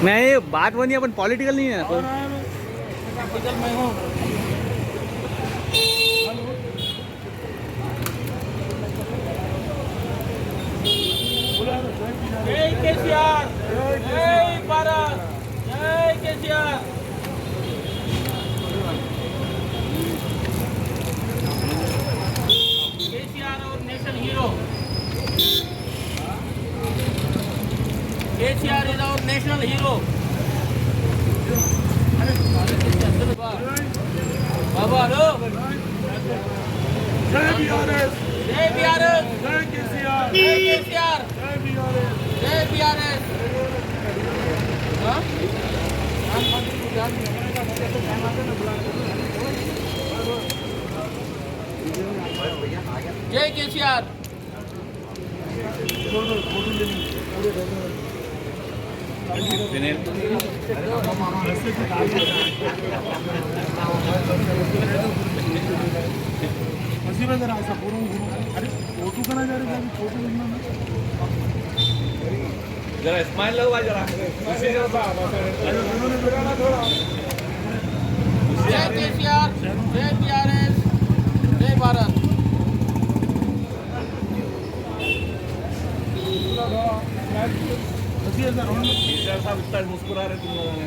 नहीं, ये बात वो नहीं, अपन पॉलिटिकल नहीं है कोई। मैं हूँ जय केसीआर, जय भारत, जय केसीआर। केसीआर और national hero. KCR is our national hero. बाबा लो। जय बीआरएस, जय बीआरएस, जय केसीआर, जय केसीआर, जय बीआरएस। जय बीआरएस। जय केसीआर। मसीह में जरा ऐसा पूरा अरे फोटो करना जा रहे हैं, फोटो लेना ना जरा स्माइल लगवा जरा जय केसीआर, जय बीआरएस, जय भारत। मसीह जरा साहब इतना मुस्कुरा रहे तुम लोगों ने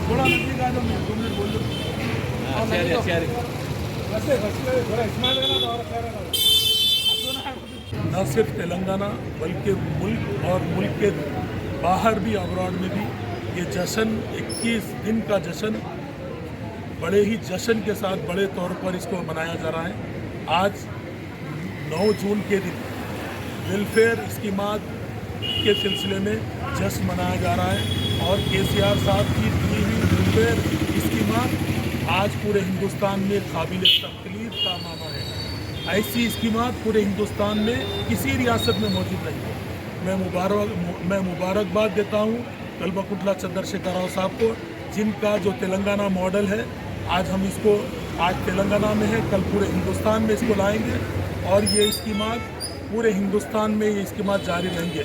थोड़ा नजदीक आ जाओ, मैं 2 मिनट बोल दूँ। न सिर्फ तेलंगाना बल्कि मुल्क और मुल्क के बाहर भी, अब्रॉड में भी ये जश्न 21 दिन का जश्न बड़े ही जश्न के साथ बड़े तौर पर इसको मनाया जा रहा है। आज 9 जून के दिन वेलफेयर स्कीमात के सिलसिले में जश्न मनाया जा रहा है और केसीआर साहब की दी हुई वेलफेयर स्कीमात आज पूरे हिंदुस्तान में काबिल तकलीफ का मामला है। ऐसी स्कीमात पूरे हिंदुस्तान में किसी रियासत में मौजूद नहीं है। मैं मुबारकबाद देता हूँ कल्बकुंटला चंद्रशेखर राव साहब को, जिनका जो तेलंगाना मॉडल है आज हम इसको आज तेलंगाना में है, कल पूरे हिंदुस्तान में इसको लाएंगे और ये स्कीमात पूरे हिंदुस्तान में ये स्कीमात जारी रहेंगे।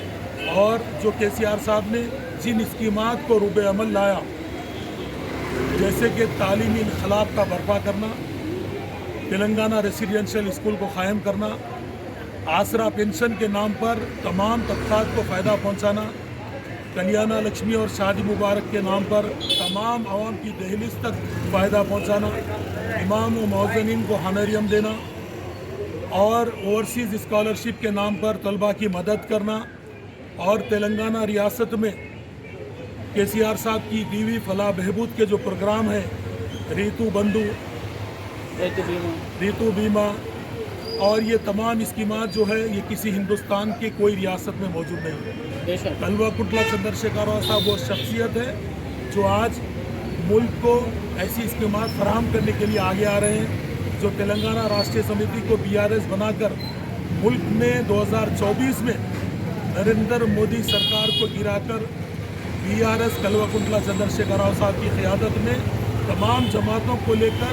और जो केसीआर साहब ने जिन स्कीमात को रूबे अमल लाया, जैसे कि तालीमी इनकलाब का बर्पा करना, तेलंगाना रेसिडेंशियल स्कूल को कायम करना, आसरा पेंशन के नाम पर तमाम तबकात को फ़ायदा पहुंचाना, कल्याणा लक्ष्मी और शादी मुबारक के नाम पर तमाम आवाम की दहलीज तक फ़ायदा पहुंचाना, इमाम व मौज़नीन को हानरियम देना और ओवरसीज़ स्कॉलरशिप के नाम पर तलबा की मदद करना और तेलंगाना रियासत में केसीआर साहब की दीवी फलाह बहबूद के जो प्रोग्राम है, रीतु बंधु, रीतु बीमा और ये तमाम स्कीमात जो है ये किसी हिंदुस्तान के कोई रियासत में मौजूद नहीं है। कल्बकुंटला चंद्रशेखर राव साहब वो शख्सियत है जो आज मुल्क को ऐसी स्कीमात फराहम करने के लिए आगे आ रहे हैं, जो तेलंगाना राष्ट्रीय समिति को बीआरएस बनाकर मुल्क में 2024 में नरेंद्र मोदी सरकार को गिराकर बीआरएस कल्बकुंटला चंद्रशेखर राव साहब की क़यादत में तमाम जमातों को लेकर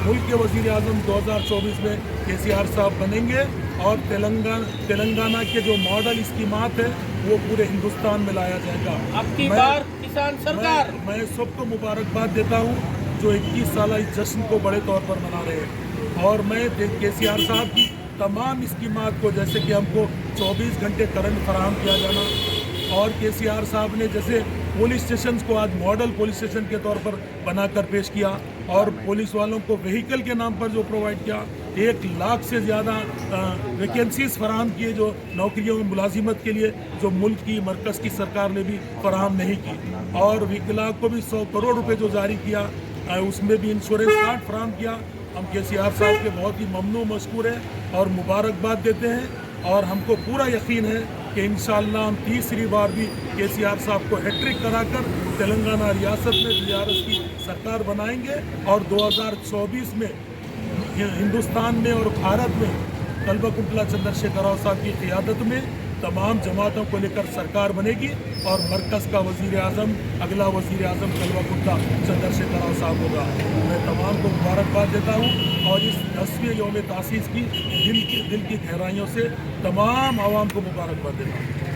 मुल्क के वज़ीर आज़म 2024 में केसीआर साहब बनेंगे और तेलंगाना के जो मॉडल स्कीमात है वो पूरे हिंदुस्तान में लाया जाएगा। आपकी बार किसान सरकार। मैं सबको मुबारकबाद देता हूँ जो 21 साल इस जश्न को बड़े तौर पर मना रहे हैं और मैं केसीआर साहब की तमाम स्कीमात को, जैसे कि हमको 24 घंटे करंट फराहम किया जाना और केसीआर साहब ने जैसे पुलिस स्टेशन को आज मॉडल पुलिस स्टेशन के तौर पर बनाकर पेश किया और पुलिस वालों को व्हीकल के नाम पर जो प्रोवाइड किया, 1 लाख से ज़्यादा वैकेंसीज फराहम किए जो नौकरियों में मुलाजिमत के लिए, जो मुल्क की मरकज़ की सरकार ने भी फराहम नहीं की और विकलांग को भी 100 करोड़ रुपए जो जारी किया, उसमें भी इंश्योरेंस कार्ड फराहम किया। हम केसीआर साहब के बहुत ही ममनू मशकूर हैं और मुबारकबाद देते हैं और हमको पूरा यकीन है कि इंशाअल्लाह हम तीसरी बार भी केसीआर साहब को हैट्रिक कराकर तेलंगाना रियासत में बीआरएस की सरकार बनाएंगे और 2024 में हिंदुस्तान में और भारत में कल्बकुंटला चंद्रशेखर राव साहब की क़यादत में तमाम जमातों को लेकर सरकार बनेगी और मरकज़ का वज़ीर आज़म अगला वज़ीर आज़म कलवाकुल्ला चंद्रशेखर राव साहब होगा। मैं तमाम को मुबारकबाद देता हूँ और इस 10वें यौम तासीस की दिल की गहराइयों से तमाम आवाम को मुबारकबाद देता हूँ।